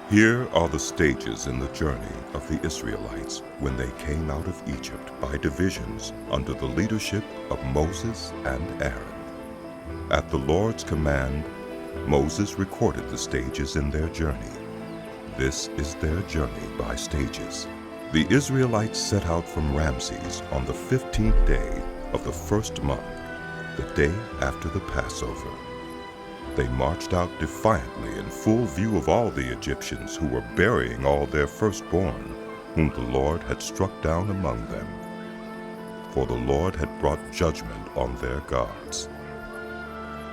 Here are the stages in the journey of the Israelites when they came out of Egypt by divisions under the leadership of Moses and Aaron. At the Lord's command, Moses recorded the stages in their journey. This is their journey by stages. The Israelites set out from Ramses on the 15th day of the first month, the day after the Passover. They marched out defiantly in full view of all the Egyptians who were burying all their firstborn, whom the Lord had struck down among them. For the Lord had brought judgment on their gods.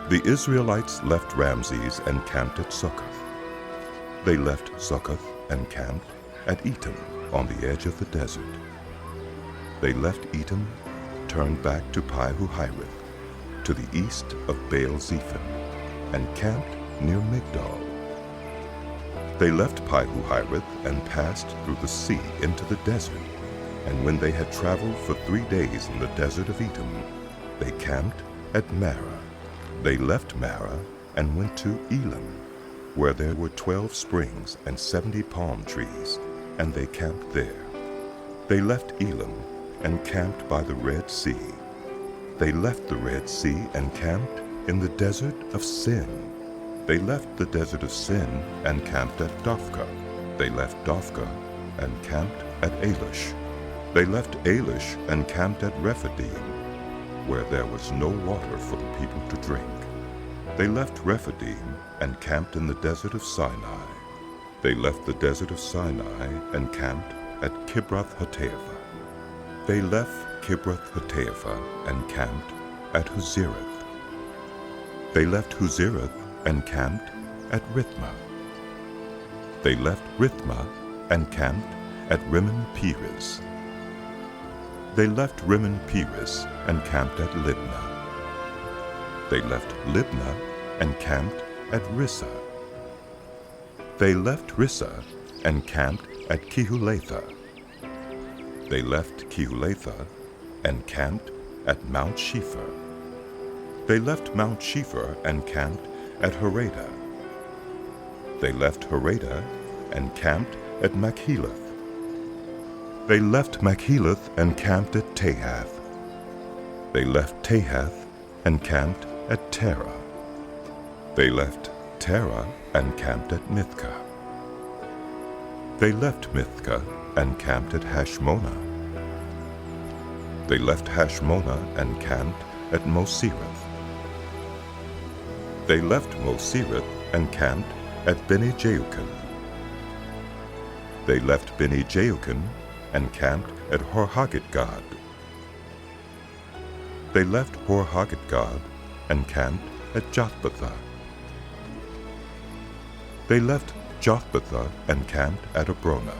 The Israelites left Ramses and camped at Succoth. They left Succoth and camped at Etam on the edge of the desert. They left Etam, turned back to Pi-hahiroth, to the east of Baal-zephon, and camped near Migdol. They left Pi-hahiroth and passed through the sea into the desert, and when they had traveled for 3 days in the desert of Etam, they camped at Marah. They left Marah and went to Elim, where there were 12 springs and 70 palm trees, and they camped there. They left Elim and camped by the Red Sea. They left the Red Sea and camped in the desert of Sin. They left the desert of Sin and camped at Dophkah. They left Dophkah and camped at Elish. They left Elish and camped at Rephidim, where there was no water for the people to drink. They left Rephidim and camped in the desert of Sinai. They left the desert of Sinai and camped at Kibroth-hattaavah. They left Kibroth-hattaavah and camped at Huzirath. They left Huzirath and camped at Rithmah. They left Rithmah and camped at Rimmon-Perez. They left Rimmon-Perez and camped at Libnah. They left Libnah and camped at Rissah. They left Rissah and camped at Kehulatha. They left Kehulatha and camped at Mount Shepher. They left Mount Shepher and camped at Harada. They left Harada and camped at Machelath. They left Machelath and camped at Tahath. They left Tahath and camped at Terah. They left Terah and camped at Mithkah. They left Mithkah and camped at Hashmonah. They left Hashmonah and camped at Moserath. They left Moserath and camped at Bene-Jaokan. They left Bene-Jaokan and camped at Hor-Haggidgad. They left Hor-Haggidgad and camped at Jothbathah. They left Jothbathah and camped at Abrona.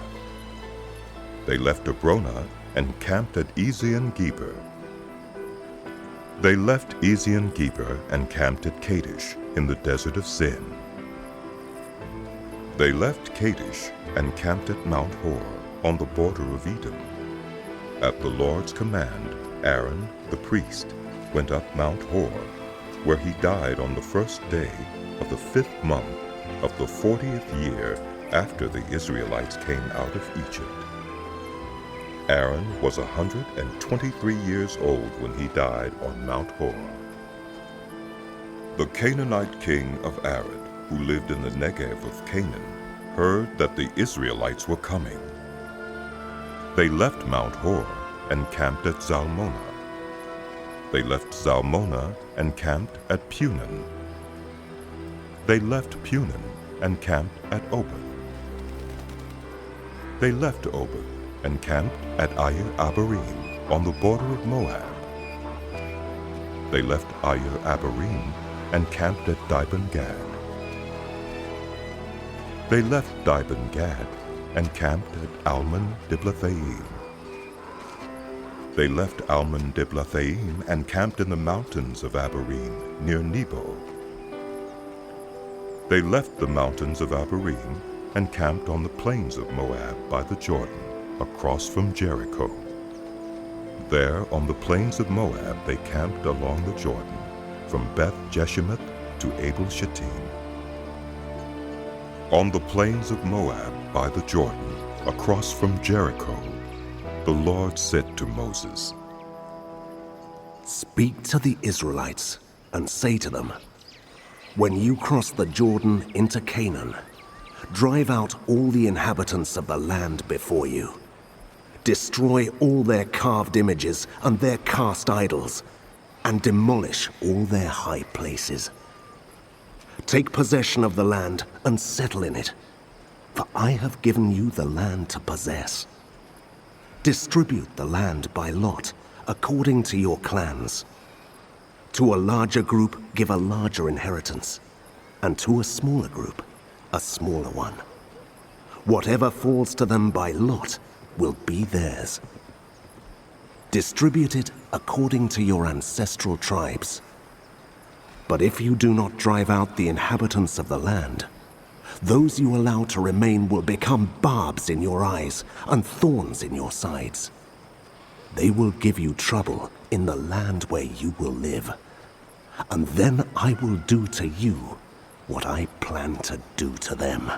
They left Abrona and camped at Ezion-Geber. They left Ezion-Geber and camped at Kadesh in the desert of Zin. They left Kadesh and camped at Mount Hor on the border of Edom. At the Lord's command, Aaron, the priest, went up Mount Hor, where he died on the first day of the 5th month of the 40th year after the Israelites came out of Egypt. Aaron was 123 years old when he died on Mount Hor. The Canaanite king of Arad, who lived in the Negev of Canaan, heard that the Israelites were coming. They left Mount Hor and camped at Zalmonah. They left Zalmonah and camped at Punon. They left Punon and camped at Oboth. They left Oboth and camped at Ayer-Abarim on the border of Moab. They left Ayer-Abarim and camped at Dibon-Gad. They left Dibon-Gad and camped at Almon-Diblathaim. They left Almon-Diblathaim and camped in the mountains of Abarim near Nebo. They left the mountains of Abarim and camped on the plains of Moab by the Jordan, across from Jericho. There on the plains of Moab they camped along the Jordan, from Beth Jeshimoth to Abel Shittim. On the plains of Moab by the Jordan, across from Jericho, the Lord said to Moses, "Speak to the Israelites and say to them, when you cross the Jordan into Canaan, drive out all the inhabitants of the land before you. Destroy all their carved images and their cast idols, and demolish all their high places. Take possession of the land and settle in it, for I have given you the land to possess. Distribute the land by lot, according to your clans. To a larger group, give a larger inheritance, and to a smaller group, a smaller one. Whatever falls to them by lot will be theirs. Distribute it according to your ancestral tribes. But if you do not drive out the inhabitants of the land, those you allow to remain will become barbs in your eyes and thorns in your sides. They will give you trouble in the land where you will live, and then I will do to you what I plan to do to them."